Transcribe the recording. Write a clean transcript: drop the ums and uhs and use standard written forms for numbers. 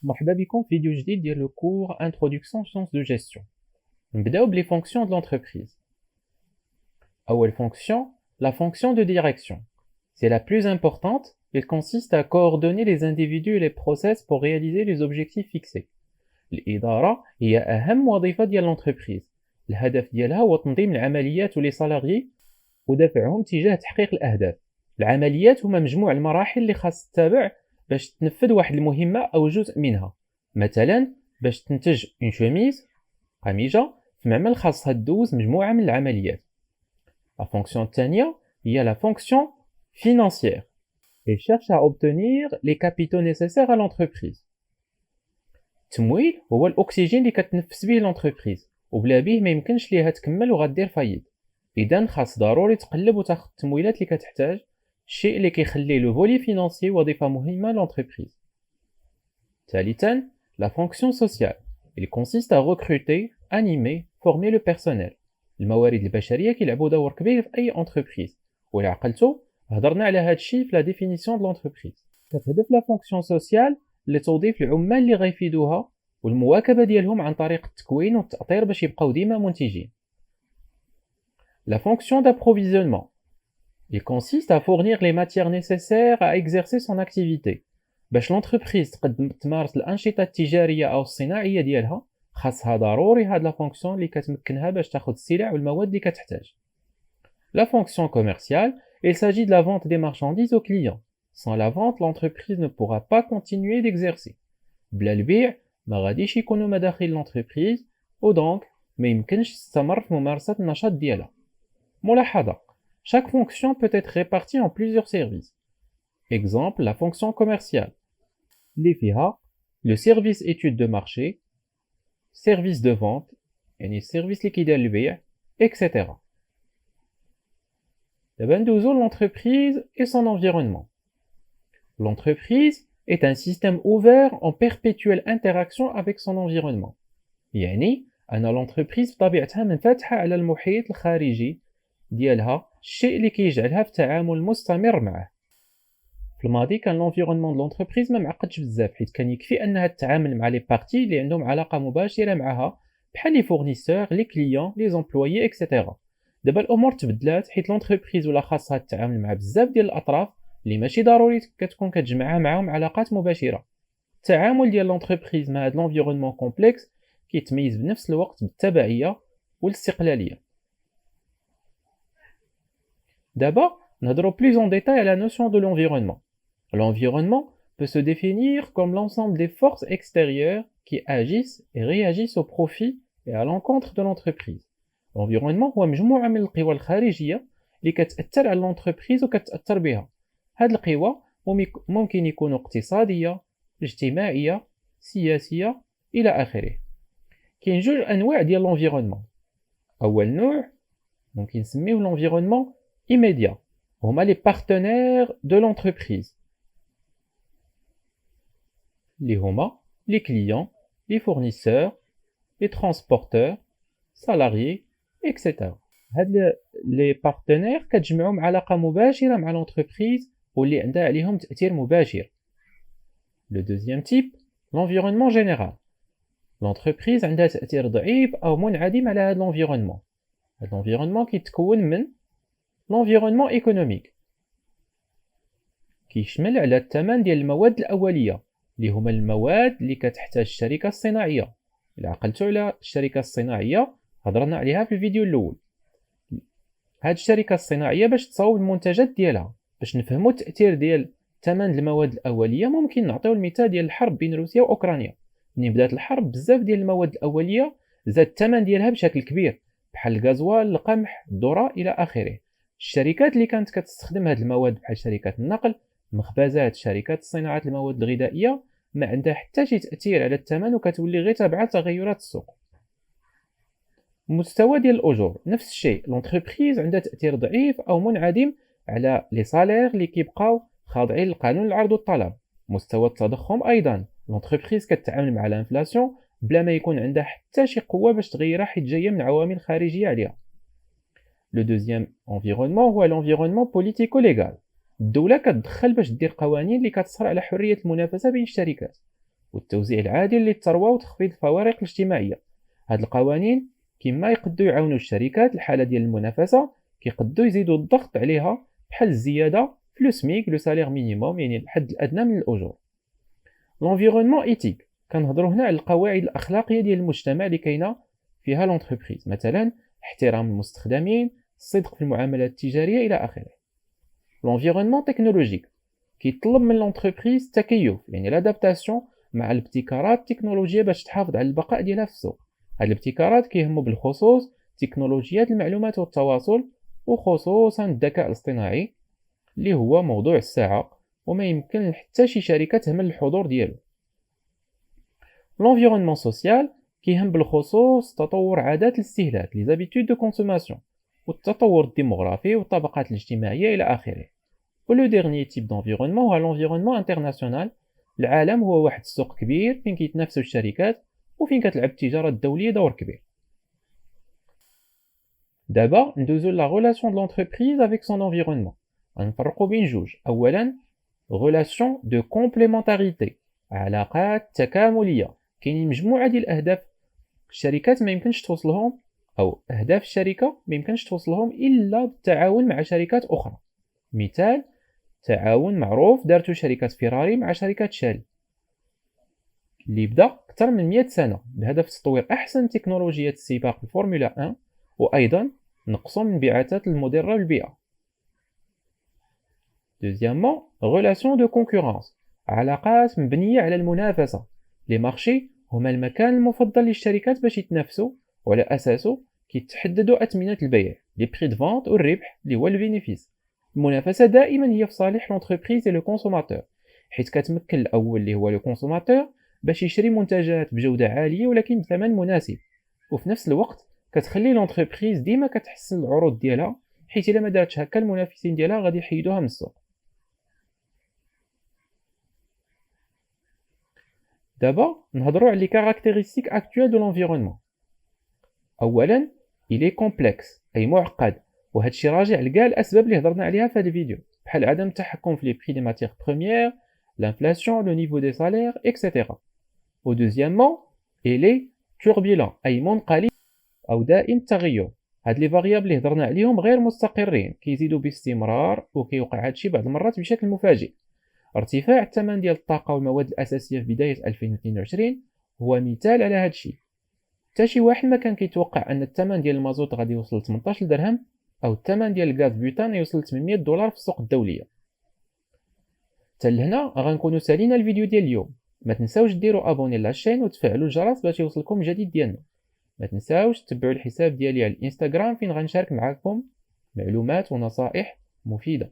مرحبا بكم في فيديو جديد ديال le cours Introduction aux sciences de gestion. نبداو les fonctions de l'entreprise. أول fonction, la fonction de direction. C'est la plus importante, elle consiste à coordonner les individus et les process pour réaliser les objectifs fixés. الإدارة هي أهم وظيفة ديال l'entreprise. الهدف ديالها هو تنظيم العمليات ولي سالاريي ودفعهم تجاه تحقيق الأهداف. العمليات هما مجموع المراحل اللي خاص تتبع باش تنفذ واحد المهمة أو جزء منها. مثلا باش تنتج اون شوميز قميجة في معمل خاصها دوز مجموعة من العمليات. La fonction الثانية هي la fonction financière. Elle cherche à obtenir les capitaux nécessaires à l'entreprise. التمويل هو الأكسجين اللي كتنفس به l'entreprise وبلا به ما يمكنش ليها تكمل وغدير فايد. إذا خاص ضروري تقلب وتاخد التمويلات اللي كتحتاج، الشيء اللي كيخلي لو فولي فينانسي وظيفة مهمة لونتربريز. ثالثا la fonction sociale. Il consiste à recruter, animer, former le personnel. الموارد البشرية كيلعبوا دور كبير في أي انتربريز، وإلا عقلتو هضرنا على هذا الشيء في لا ديفينيسيون دو لونتربريز. كتهدف لا فونكسيون سوسيال لتوظيف العمال اللي غيفيدوها والمواكبة ديالهم عن طريق التكوين والتأطير باش يبقاو ديما منتجين. La fonction d'approvisionnement. Il consiste à fournir les matières nécessaires à exercer son activité. باش l'entreprise تقدم تمارس الأنشطة التجارية أو الصناعية ديالها خاصها ضروري هاد لا فونكسيون اللي كتمكنها باش تاخد السلع والمواد اللي كتحتاج. La fonction commerciale, il s'agit de la vente des marchandises aux clients. Sans la vente, l'entreprise ne pourra pas continuer d'exercer. بلا البيع ما غاديش يكونوا مداخل l'entreprise ودونك ما يمكنش تستمر في ممارسة النشاط ديالها. ملاحظة: chaque fonction peut être répartie en plusieurs services. Exemple, la fonction commerciale. اللي فيها le service étude de marché, service de vente, يعني service اللي كيدير البيع, etc. دابا ندوزو l'entreprise et son environnement. L'entreprise est un système ouvert en perpétuelle interaction avec son environnement. يعني أن l'entreprise بطبيعتها منفتحة على المحيط الخارجي ديالها، الشيء اللي كيجعلها في تعامل مستمر معه. في الماضي كان l'environnement de l'entreprise ما معقدش بزاف، حيت كان يكفي أنها تتعامل مع لي بارتي اللي عندهم علاقة مباشرة معها بحال لي فورنيسور، لي كليون، لي زومبلويي إكسيتيرا. دابا الأمور تبدلات حيت l'entreprise ولا خاصها تتعامل مع بزاف ديال الأطراف اللي ماشي ضروري كتكون كتجمعها معاهم علاقات مباشرة. التعامل ديال l'entreprise مع هاد l'environnement كومبلكس كيتميز بنفس الوقت بالتبعية والاستقلالية. دابا نهضروا plus en détail à la notion de l'environnement. L'environnement peut se définir comme l'ensemble des forces extérieures qui agissent et réagissent au profit et à l'encontre de l'entreprise. L'environnement هو مجموعة من القوى الخارجية اللي كتأثر على l'entreprise وكتأثر بها. هاد القوى ممكن يكونوا اقتصادية، اجتماعية، سياسية إلى آخره. كاين جوج أنواع ديال l'environnement. أول نوع ممكن نسميوه l'environnement immédiat. هما les partenaires de l'entreprise. اللي هما les clients, les fournisseurs, les transporteurs, salariés, etc. هاد les partenaires كتجمعهم علاقة مباشرة مع l'entreprise واللي عندها عليهم تأثير مباشر. Le deuxième type, l'environnement général. L'entreprise عندها تأثير ضعيف أو منعدم على هاد l'environnement. هاد l'environnement كيتكون من l'environnement économique. كيشمل على الثمن ديال المواد الأولية اللي هما المواد اللي كتحتاج الشركة الصناعية. إلا عقلتو على الشركة الصناعية هضرنا عليها في الفيديو الأول. هاد الشركة الصناعية باش تصاوب المنتجات ديالها. باش نفهمو التأثير ديال ثمن المواد الأولية ممكن نعطيو المثال ديال الحرب بين روسيا وأوكرانيا. ملي بدات الحرب بزاف ديال المواد الأولية زاد الثمن ديالها بشكل كبير، بحال الغازوال، القمح، الذرة إلى آخره. الشركات اللي كانت كتستخدم هاد المواد بحال شركات النقل، مخبزات، شركات صناعة المواد الغذائية ما عندها حتى شي تأثير على الثمن وكتولي غير تابعة تغيرات السوق. مستوى ديال الأجور نفس الشيء، لونتربريز عندها تأثير ضعيف أو منعدم على لي صالير اللي كيبقاو خاضعين لقانون العرض والطلب. مستوى التضخم أيضا، لونتربريز كتعامل مع الانفلاسيون بلا ما يكون عندها حتى شي قوة باش تغيرها حيت جاية من عوامل خارجية عليها. لو دوزيام انفيرونمون هو l'environnement politico-légal. الدولة كتدخل باش دير قوانين اللي كتصر على حرية المنافسة بين الشركات. والتوزيع العادل للثروة وتخفيض الفوارق الاجتماعية. هاد القوانين كما يقدو يعاونوا الشركات الحالة ديال المنافسة، كيقدو يزيدوا الضغط عليها بحال الزيادة في لو سميك لو سالير مينيموم، يعني الحد الأدنى من الأجور. لونفيرونمون ايتيك، كنهضروا هنا على القواعد الأخلاقية ديال المجتمع اللي كاينة فيها لونتربريز، مثلا احترام المستخدمين، الصدق في المعاملات التجارية إلى آخره. لونفيرونمون تكنولوجيك كيطلب من لونتربريز التكيف، يعني لادابتاسيون مع الابتكارات التكنولوجية باش تحافظ على البقاء ديالها في السوق. هاد الابتكارات كيهموا بالخصوص تكنولوجيات المعلومات والتواصل، وخصوصا الذكاء الاصطناعي اللي هو موضوع الساعة، وما يمكن حتى شي شركة تهمل الحضور ديالو. لونفيرونمون سوسيال كيهم بالخصوص تطور عادات الاستهلاك لي زابيتود دو كونسوماسيون، والتطور الديموغرافي والطبقات الاجتماعية إلى آخره. ولو ديرنيي تيب دونفيرونمون هو لونفيرونمون انترناسيونال. العالم هو واحد السوق كبير فين كيتنافسوا الشركات وفين كتلعب التجارة الدولية دور كبير. دابا ندوزو لا غولاسيون دو لونتربريز افيك سون انفيرونمون. غنفرقو بين جوج. اولا غولاسيون دو كومبليمونتاريتي، علاقات تكاملية. كاينين مجموعة ديال الاهداف الشركات ما يمكنش توصلهم، او اهداف الشركة ما يمكنش توصلهم الا بالتعاون مع شركات اخرى. مثال تعاون معروف دارتو شركة فيراري مع شركة شاري اللي بدا أكثر من 100 سنة بهدف تطوير أحسن تكنولوجيات السباق الفورمولا 1، وأيضا نقصوا من انبعاثات المضرة بالبيئة. دوزيامون غولاسيون دو كونكورانس، علاقات مبنية على المنافسة. لي مارشي هما المكان المفضل للشركات باش يتنافسوا، وعلى أساسه كيتحددوا أثمنة البيع، لي بري دو فونت والربح اللي هو البينيفيس. المنافسة دائما هي في صالح لونتربريز لو كونسوماتور، حيث كتمكن الأول اللي هو لو كونسوماتور باش يشري منتجات بجودة عالية ولكن بثمن مناسب، وفي نفس الوقت كتخلي لونتربريز ديما كتحسن العروض ديالها، حيث الا ما دارتش هكا المنافسين ديالها غادي يحيدوها من السوق. دابا نهضروا على لي كاركتيرستيك اكطويل دو لونفيرونمون. اولا الي كومبلكس، اي معقد، وهذا الشيء راجع لكاع الاسباب اللي هضرنا عليها في هذا الفيديو، بحال عدم التحكم في لي بري دي ماتيغ بروميير، l'inflation, le niveau des salaires, etc. و دوزيامون الي توربيلون، اي منقلب او دائم التغير. هاد لي فاريابل اللي هضرنا عليهم غير مستقرين، كيزيدوا باستمرار وكيوقع هادشي بعض المرات بشكل مفاجئ. ارتفاع الثمن ديال الطاقه والمواد الاساسيه في بدايه 2022 هو مثال على هادشي. حتى شي واحد ما كان كيتوقع ان الثمن ديال المازوت غادي يوصل 18 درهم، او الثمن ديال الغاز بيوتان يوصل 800 دولار في السوق الدوليه. حتى لهنا غنكونوا سالينا الفيديو ديال اليوم. ما تنساوش ديروا ابوني لاشين وتفعلوا الجرس باش يوصلكم الجديد ديالنا. ما تنساوش تتبعوا الحساب ديالي على الانستغرام فين غنشارك معكم معلومات ونصائح مفيدة.